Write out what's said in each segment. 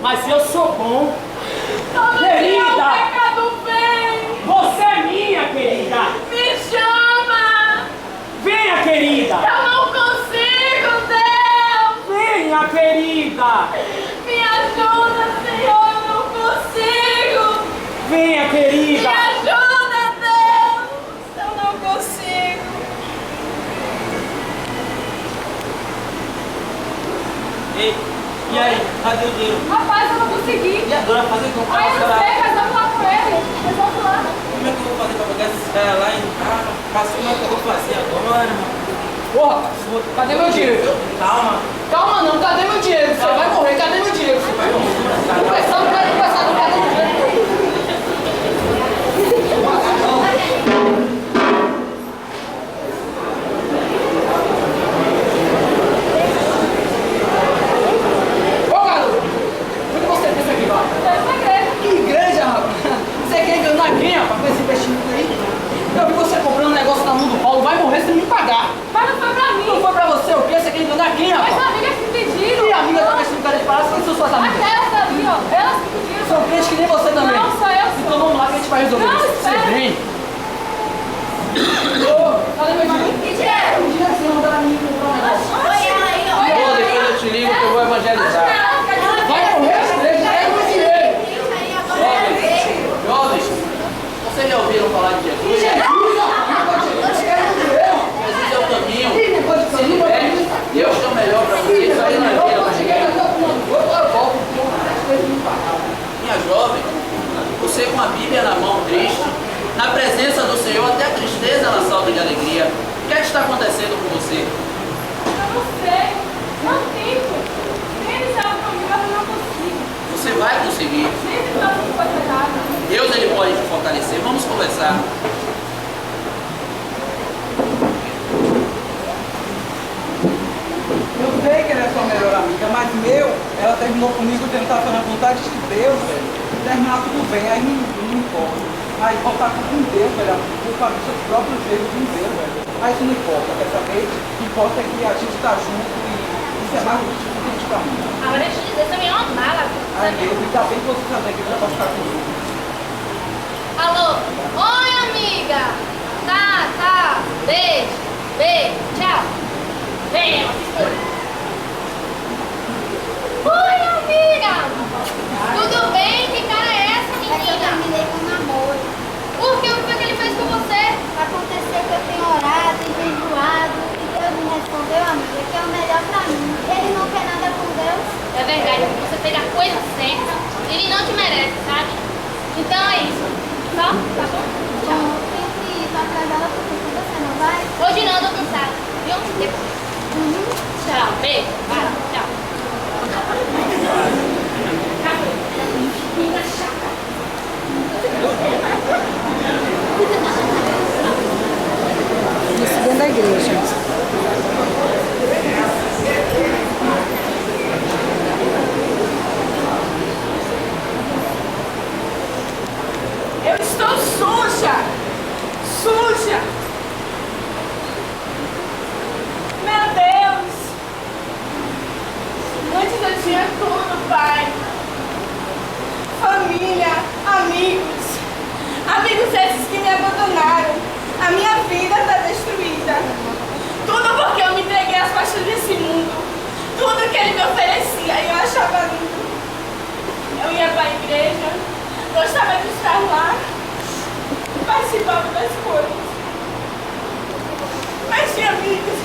Mas eu sou bom. Todo Querida! dia o pecado vem. Você é minha, querida. Me chama. Venha, querida. Eu não consigo, Deus. Venha, querida. Me ajuda, Senhor, eu não consigo. Venha, Me querida. ajuda, Deus. Eu não consigo. Ei, e aí? Cadê o dinheiro? Rapaz, eu não consegui. E agora fazer como? Aí eu não sei, mas vamos lá com ele. Mas vamos lá. Como é que eu vou fazer pra pegar esses caras lá em casa? Como é que eu vou fazer agora, mano? Porra, cadê meu dinheiro? Calma. Calma não, cadê meu dinheiro? Você vai morrer, cadê meu dinheiro? Você vai morrer. Não pensar, não vai passar, não cadê meu dinheiro? Ô garoto, onde você pensa que vai? Essa igreja. Que igreja, rapaz? Você quer enganar quem, rapaz, com esse investimento aí? Eu vi você comprando um negócio na mão do Paulo, vai morrer se não me pagar. Mas não foi pra mim. Não foi pra você o quê? Você quer enganar quem, Mas rapaz? amigas que pediram. E a amiga tá vestindo cara de palhaço? Quem são suas amigas? Aquelas ali, ó. Elas que pediram. São crentes que nem você também. Não, só eu. Então vamos lá que a gente vai resolver Não, isso. espera. Você vem. Ô, cadê meu dinheiro? Que dinheiro? O dinheiro que você mandou a mim comprar um negócio. Oi, ela aí, ó. Pô, depois eu te ligo que eu vou evangelizar. Vai morrer as três, já é meu dinheiro. Jovens, vocês já ouviram falar de Jesus? Jesus, rapaz, você quer meu dinheiro? Jesus é o caminho. Ih, depois de caminho, Se tiver, Deus tem o melhor pra vocês. Isso aí não é vida, mas cheguei, eu tô fumando. Eu volto, minha jovem, você com a Bíblia na mão, triste, na presença do Senhor, até a tristeza ela salta de alegria. O que é que está acontecendo com você? Eu não sei. Não fico. Eles sabem comigo, mas eu não consigo. Você vai conseguir. Nem se faz uma coisa errada. Deus ele pode te fortalecer. Vamos conversar. Eu sei que ela é sua melhor amiga, mas ela terminou comigo tentar fazer a vontade de Deus, velho. Terminar tudo bem, aí não importa. Aí voltar com Deus, velho, por fazer seu próprio jeito de viver, velho. Aí isso não importa, quer saber? O que importa é que a gente tá junto e isso é mais difícil do que a gente tá junto. Agora deixa eu dizer, também é uma mala. Aí Deus, ainda bem que você sabe que dá pra ficar comigo. Alô? Oi, amiga. Tá. Beijo. Tchau. Vem, oi, amiga. Tudo bem? Que cara é essa, É que eu menina? terminei com o namoro. Por quê? O que foi que ele fez com você? Aconteceu que eu tenho orado e jejuado e Deus me respondeu, amiga, que é o melhor pra mim. Ele não quer nada com Deus. É verdade, você fez a coisa certa. Ele não te merece, sabe? Então é isso. Só? Tá bom? Então, eu tenho que ir atrás dela porque você não vai. Hoje não, eu tô cansada. Viu? Depois. Tchau. Beijo. Vai. Tchau. Isso dentro da igreja. Eu estou suja. Suja. Meu Deus. Antes eu tinha tudo, Pai. Família, amigos. Amigos esses que me abandonaram. A minha vida está destruída. Tudo porque eu me entreguei às paixões desse mundo. Tudo que ele me oferecia eu achava lindo. Eu ia para a igreja, gostava de estar lá, participava das coisas. Mas tinha amigos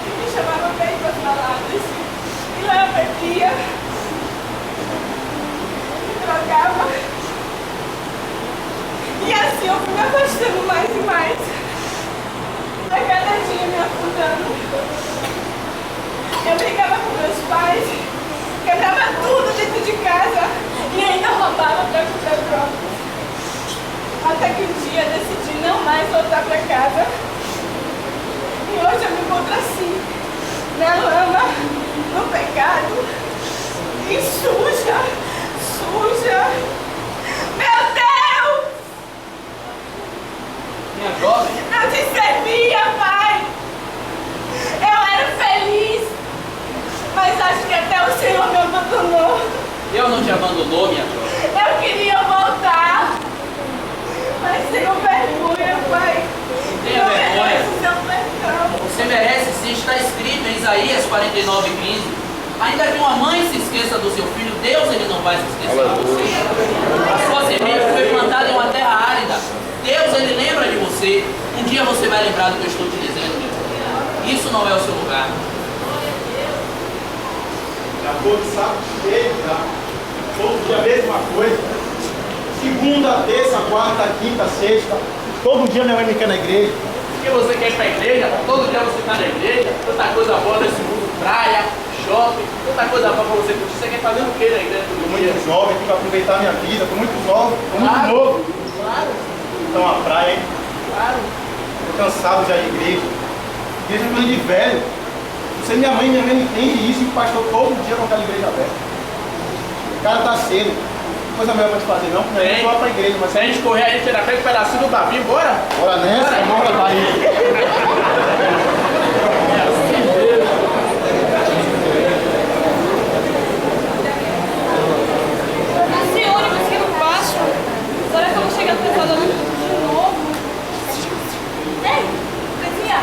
que me chamavam bem para as baladas. E lá eu bebia, me drogava. E assim eu fui me afastando mais e mais. A cada dia me afundando. Eu brigava com meus pais, quebrava tudo dentro de casa e ainda roubava para comprar drogas. Até que um dia eu decidi não mais voltar para casa. E hoje eu me encontro assim, na lama, no pecado, e suja, suja. Meu Deus! Minha jovem, Eu te servia, Pai. Eu era feliz. Mas acho que até mudou, minha jovem. Eu queria voltar, mas tenho vergonha, pai. Tenha vergonha. Eu mereço seu perdão. Você merece sim, está escrito em Isaías 49:15. Ainda que uma mãe se esqueça do seu filho, Deus ele não vai se esquecer de você. A sua semente foi plantada em uma terra árida. Deus ele lembra de você. Um dia você vai lembrar do que eu estou te dizendo. Isso não é o seu lugar. Já estou de saco cheio, já. Todo dia a mesma coisa. Segunda, terça, quarta, quinta, sexta. Todo dia minha mãe me quer na igreja. Porque você quer ir para a igreja, todo dia você está na igreja, tanta coisa boa nesse mundo, praia, shopping, tanta coisa boa para você curtir. Você quer fazer o que na igreja todo Estou dia? muito jovem, tenho que aproveitar a minha vida. Estou muito jovem, estou muito novo. Claro, Então a praia, hein? claro. Estou cansado já de igreja. Igreja é coisa de velho. Você, minha mãe não entende isso e o pastor todo dia com aquela igreja aberta. O cara tá cedo. Coisa melhor pra te fazer não, porque eu vou pra igreja, mas Se a gente correr, a gente tira pega um pedacinho do Babi, bora? bora nessa, bora daí. Esse ônibus que não passa. Será que eu vou chegar atrasada de novo? Ei, Pretinha.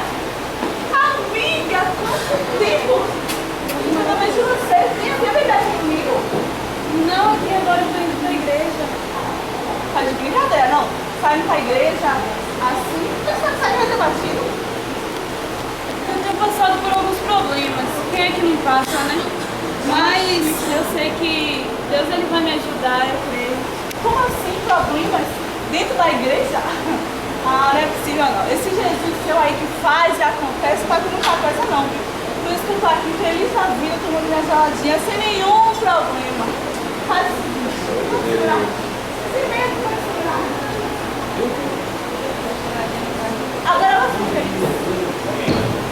Amiga, quanto tempo? Meu nome é José. Tem a verdade comigo? Não, aqui agora eu tô indo pra igreja. Tá de brincadeira, não? Saindo pra igreja assim? Você vai ter batido? Eu tenho passado por alguns problemas. Quem é que não passa, né? Mas eu sei que Deus ele vai me ajudar, eu creio. Como assim, problemas? Dentro da igreja? Ah, não é possível não. Esse Jesus seu aí que faz e acontece, tá com muita coisa não. Por isso que eu tô aqui feliz da vida, tomando minha geladinha, sem nenhum problema. Faz o seguinte, vamos segurar. Sem medo, vamos segurar. Agora eu vou ficar feliz.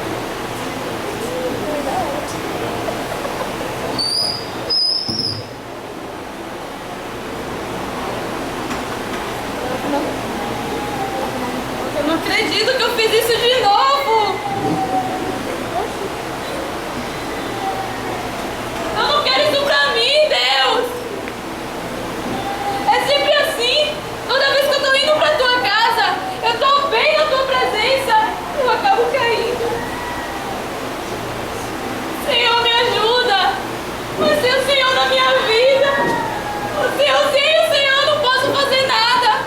Eu não acredito que eu fiz isso de novo! Eu não quero isso pra mim, Deus! É sempre assim! Toda vez que eu tô indo pra tua casa, eu tô bem na tua presença, eu acabo caindo. Senhor, me ajuda! Você é o Senhor da minha vida! Você é o Senhor, eu não posso fazer nada!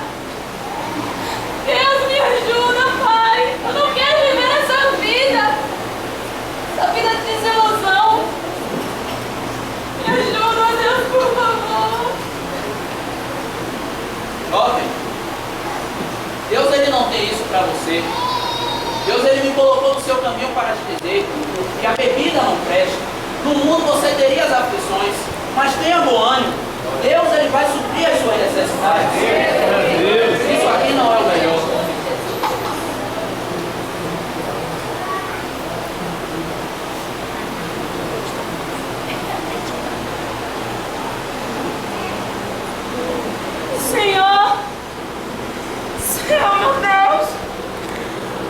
Deus, me ajuda, Pai! Eu não quero viver essa vida de desilusão! Me ajuda, Deus, por favor! Jovem, Deus ele não tem isso para você. Deus ele me colocou no seu caminho para te dizer que a bebida não presta. No mundo você teria as aflições, mas tenha bom ânimo. Deus ele vai suprir as suas necessidades. Isso aqui não é o melhor. Senhor, meu Deus,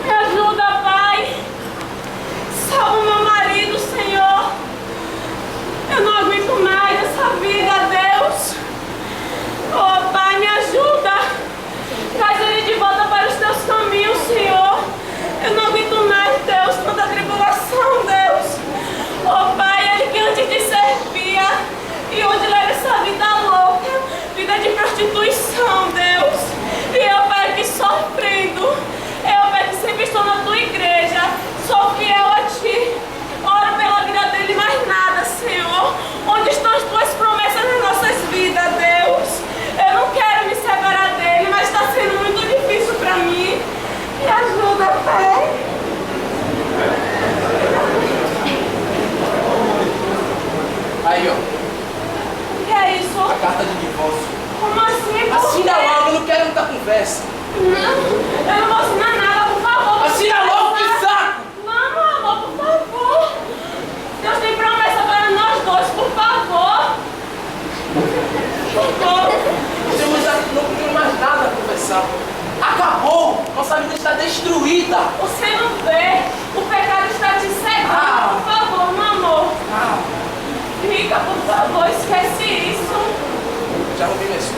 me ajuda, Pai. Salva meu marido, Senhor. Eu não aguento mais essa vida, Deus. Oh, Pai, me ajuda. Traz ele de volta para os teus caminhos, Senhor. Eu não aguento mais, Deus, tanta tribulação, Deus. Oh, Pai, ele que antes de servia e hoje leva essa vida louca, vida de prostituição, Deus. E eu, Pai, que sofrendo. Eu, Pai, que sempre estou na tua igreja, sou fiel a ti. Oro pela vida dele, mais nada, Senhor. Onde estão as tuas promessas nas nossas vidas, Deus? Eu não quero me separar dele, mas está sendo muito difícil para mim. Me ajuda, Pai. Aí, ó, O que é isso? a carta de divórcio. Como assim? Por Assina quê? logo, eu não quero muita conversa. Não, eu não vou assinar nada, por favor. Assina logo, que saco! Não, meu amor, por favor. Deus tem promessa para nós dois, por favor. Não tenho mais nada a conversar. Acabou! Nossa vida está destruída! Você não vê, o pecado está te cegando, por favor, meu amor. Fica, por favor, esquece isso. já roubei minhas